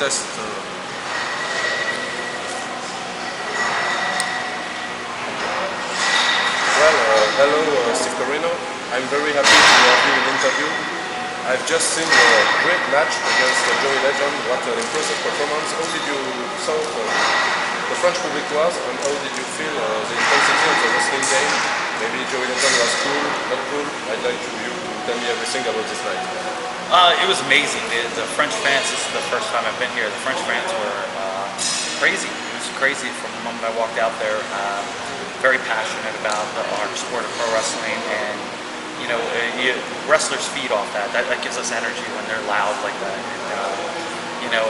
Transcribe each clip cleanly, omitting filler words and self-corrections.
test. Hello, Steve Corino. I'm very happy to have you in the interview. I've just seen a great match against Joey Legend. What an impressive performance. How did you saw the French public was, and how did you feel the intensity of the wrestling game? Maybe Joey Legend was cool, not cool. I'd like you to tell me everything about this night. It was amazing. The French fans, this is the first time I've been here, the French fans were crazy. It was crazy from the moment I walked out there. Very passionate about our sport of pro wrestling, and you know, wrestlers feed off that. That gives us energy when they're loud like that. And, you know,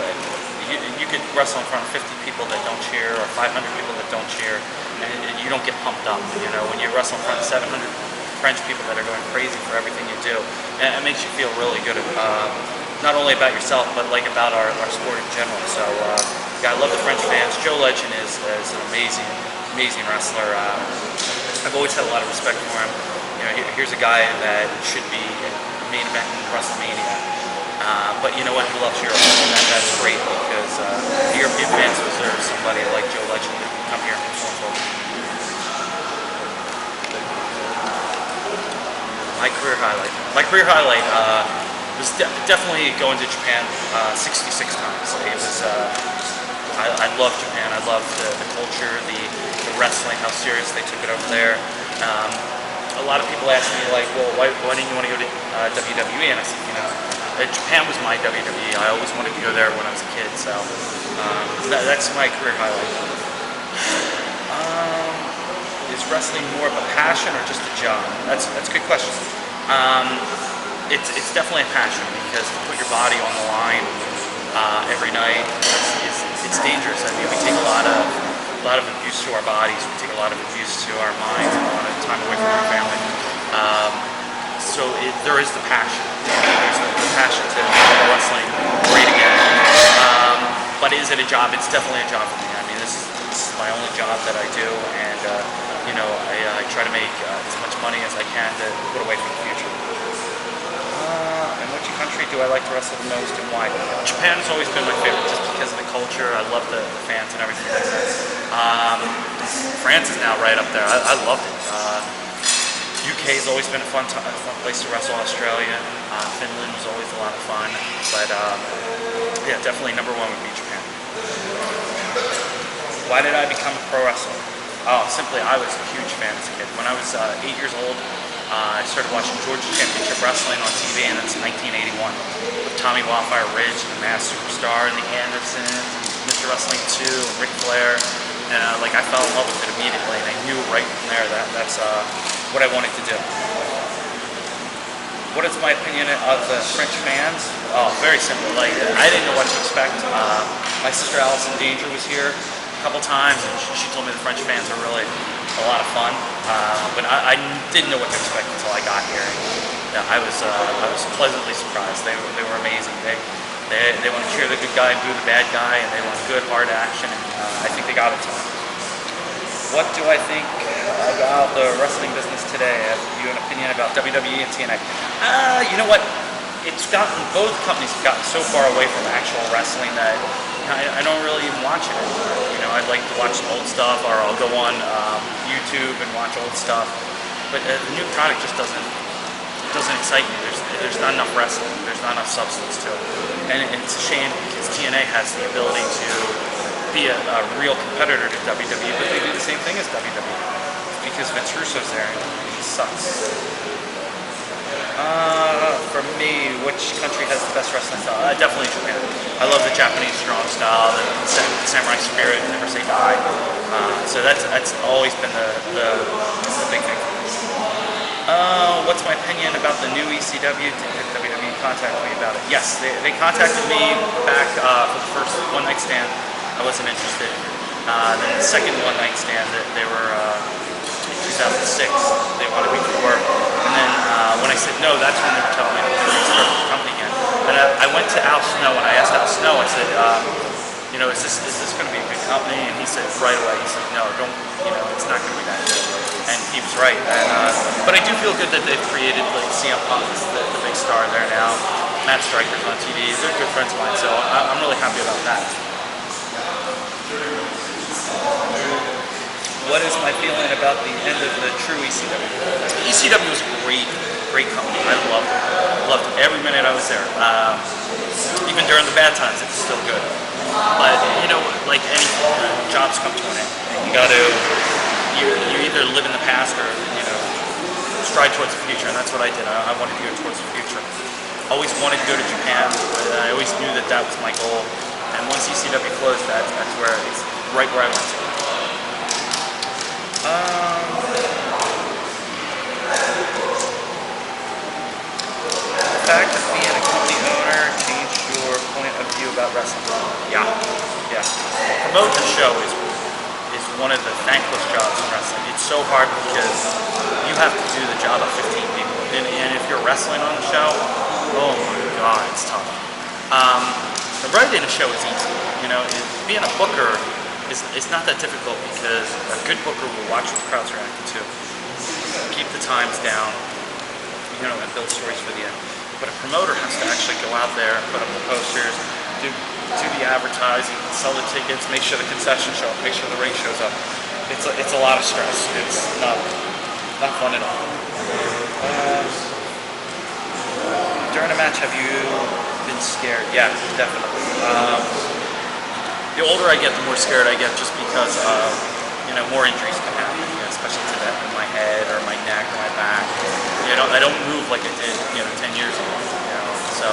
you could wrestle in front of 50 people that don't cheer, or 500 people that don't cheer, and you don't get pumped up. You know, when you wrestle in front of 700 French people that are going crazy for everything you do, and it makes you feel really good. Not only about yourself, but like about our sport in general. So, yeah, I love the French fans. Joe Legend is an amazing wrestler. I've always had a lot of respect for him. You know, here's a guy that should be main event in WrestleMania. But you know what? He loves Europe, and that's great because the European fans deserve somebody like Joe Legend to come here and perform for them. My career highlight was definitely going to Japan 66 times. It was. I love Japan. I love the culture, the wrestling, how serious they took it over there. A lot of people ask me, like, well, why didn't you want to go to WWE? And I said, you know, Japan was my WWE. I always wanted to go there when I was a kid, so that's my career highlight. Is wrestling more of a passion or just a job? That's a good question. It's definitely a passion, because to put your body on the line every night, it's dangerous. I mean, we take a lot of abuse to our bodies. We take a lot of abuse to our minds, and a lot of time away from our family. So there is the passion. There's the passion to make wrestling great again. But is it a job? It's definitely a job for me. I mean, this is my only job that I do, and you know, I try to make as much money as I can to put away for the future. And which country do I like to wrestle the most, and why? Japan has always been my favorite, just because of the culture. I love the fans and everything like that. France is now right up there. I loved it. UK has always been a fun place to wrestle. Australia, Finland was always a lot of fun. But yeah, definitely number one would be Japan. Why did I become a pro wrestler? Oh, simply I was a huge fan as a kid. When I was 8 years old, I started watching Georgia Championship Wrestling on TV, and that's 1981. With Tommy Wildfire Ridge, and the Masked Superstar, and the Andersons, and Mr. Wrestling 2, and Ric Flair. And like, I fell in love with it immediately, and I knew right from there that that's what I wanted to do. What is my opinion of the French fans? Oh, very simple. Like, I didn't know what to expect. My sister Allison Danger was here a couple times, and she told me the French fans are really a lot of fun. But I didn't know what to expect until I got here. And I was pleasantly surprised. They were amazing. They want to cheer the good guy and boo the bad guy, and they want good hard action. And I think they got it tonight. What do I think about the wrestling business today? Have you an opinion about WWE and TNA? You know what? It's gotten, both companies have gotten so far away from actual wrestling that I don't really even watch it anymore. You know, I'd like to watch some old stuff, or I'll go on YouTube and watch old stuff. But the new product just doesn't excite me. There's not enough wrestling. There's not enough substance to it. And it's a shame, because TNA has the ability to be a real competitor to WWE, but they do the same thing as WWE. Because Vince Russo's there, and he sucks. For me, which country has the best wrestling style? Definitely Japan. I love the Japanese strong style, the samurai spirit, never say die. So that's always been the big thing. What's my opinion about the new ECW? Did WWE contact me about it? Yes, they contacted me back for the first one night stand. I wasn't interested. Then the second one night stand, they were in 2006. They wanted me to work. And then when I said no, that's when they were telling me to start the company again. And I went to Al Snow, and I asked Al Snow, I said, you know, is this going to be a good company? And he said right away, he said, no, don't, you know, it's not going to be that good. And he was right. And, but I do feel good that they've created, like, CM Punk is the big star there now. Matt Striker's on TV. They're good friends of mine, so I'm really happy about that. What is my feeling about the end of the true ECW? ECW was a great company. I loved every minute I was there. Even during the bad times, it's still good. But you know, like any jobs come to an end. You either live in the past or stride towards the future, and that's what I did. I wanted to go towards the future. Always wanted to go to Japan. I always knew that was my goal. And once ECW closed, that's where it's right where I went to. The fact of being a company owner changed your point of view about wrestling. Yeah. Promoting the show is one of the thankless jobs in wrestling. It's so hard because you have to do the job of 15 people, and if you're wrestling on the show, oh my God, it's tough. The writing a show is easy. Being a booker is not that difficult because a good booker will watch what the crowd's reacting to, keep the times down, and build stories for the end. But a promoter has to actually go out there, put up the posters, do the advertising, sell the tickets, make sure the concessions show up, make sure the ring shows up. It's a lot of stress. It's not fun at all. During a match, have you been scared? Yeah, definitely. The older I get, the more scared I get, just because more injuries can happen, especially to that in my head or my neck or my back. I don't move like I did 10 years ago. So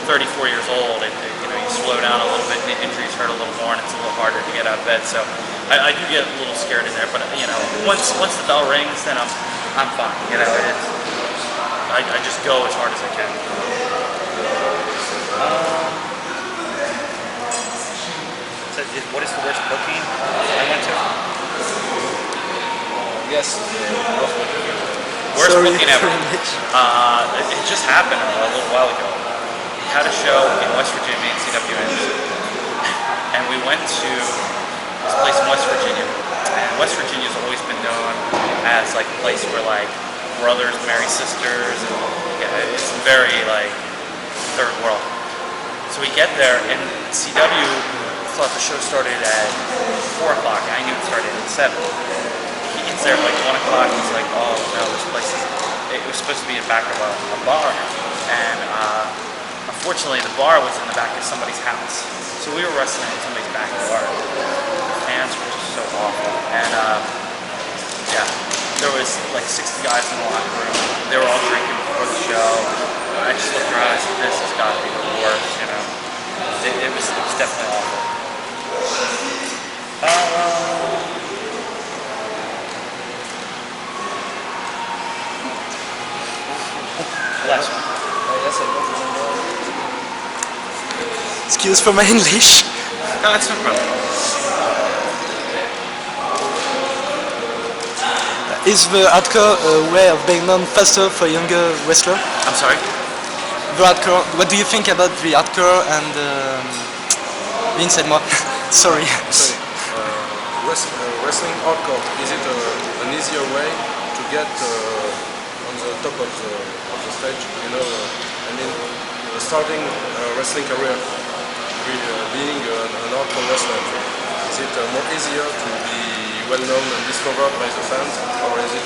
34 years old, you slow down a little bit, the injuries hurt a little more, and it's a little harder to get out of bed. So I do get a little scared in there, but once the bell rings, then I'm fine. I just go as hard as I can. What is the worst booking I went to? Yes. Worst booking ever. It just happened a little while ago. We had a show in West Virginia, ICWA, and we went to this place in West Virginia. And West Virginia's always been known as like a place where like brothers marry sisters. And, it's very like third world. So we get there, and CW thought the show started at 4 o'clock, and I knew it started at 7. He gets there at like 1 o'clock, he's like, oh no, this place it was supposed to be in back of a bar, and unfortunately the bar was in the back of somebody's house. So we were wrestling in somebody's backyard. The fans were just so awful, and there was like 60 guys in the locker room. They were all drinking before the show. I just looked around and said, this has got to be the worst, It was definitely awful. Last one. Excuse for my English. No, it's no problem. Is the hardcore a way of being known faster for younger wrestlers? I'm sorry? The hardcore. What do you think about the hardcore and moi? Sorry. Wrestling hardcore, is it an easier way to get on the top of the stage? Starting a wrestling career, being an hardcore wrestler, is it more easier to be well known and discovered by the fans, or is it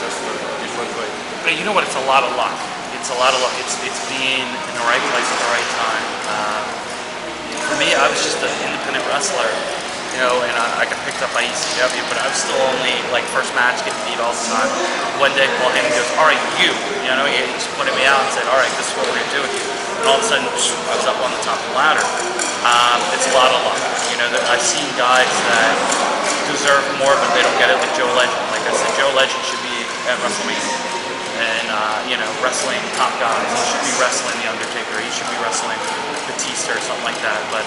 just a different way? You know what? It's a lot of luck. It's a lot of luck. It's being in the right place at the right time. For me, I was just an independent wrestler, and I got picked up by ECW, but I was still only like first match, getting beat all the time. One day, Paul Heyman goes, "All right, he just pointed me out and said, "All right, this is what we're gonna do with you." And all of a sudden, I was up on the top of the ladder. It's a lot of luck. I've seen guys that deserve more, but they don't get it. Like Joe Legend. Like I said, Joe Legend should be at WrestleMania, and wrestling top guys. He should be wrestling The Undertaker. He should be wrestling Batista or something like that. But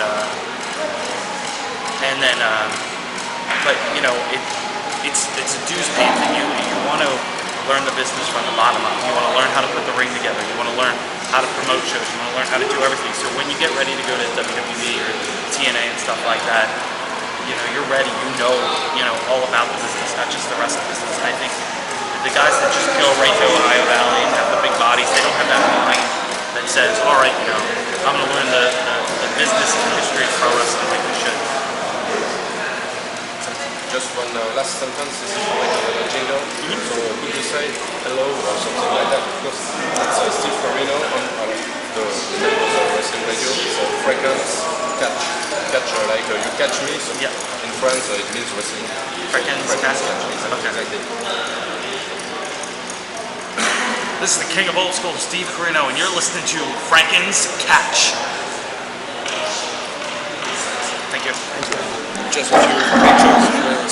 it's a dues paying thing. You want to learn the business from the bottom up. You want to learn how to put the ring together. You want to learn how to promote shows. You want to learn how to do everything. So when you get ready to go to WWE or TNA and stuff like that, you're ready. All about the business, not just the wrestling business. And I think the guys that just kill Rainbow and Ohio Valley and have the big bodies, they don't have that mind that says, all right, you know, I'm going to learn the business and history of pro wrestling like we should. Just one last sentence, this is like a jingle. So could you say hello or something like that? Because it's Steve Corino on the name of the wrestling radio. So frequency, catch like you catch me. So Yeah. in France it means wrestling. Frequency catch. Okay. Exactly. This is the king of old school, Steve Corino, and you're listening to Franken's Catch. Thank you. Just a few pictures.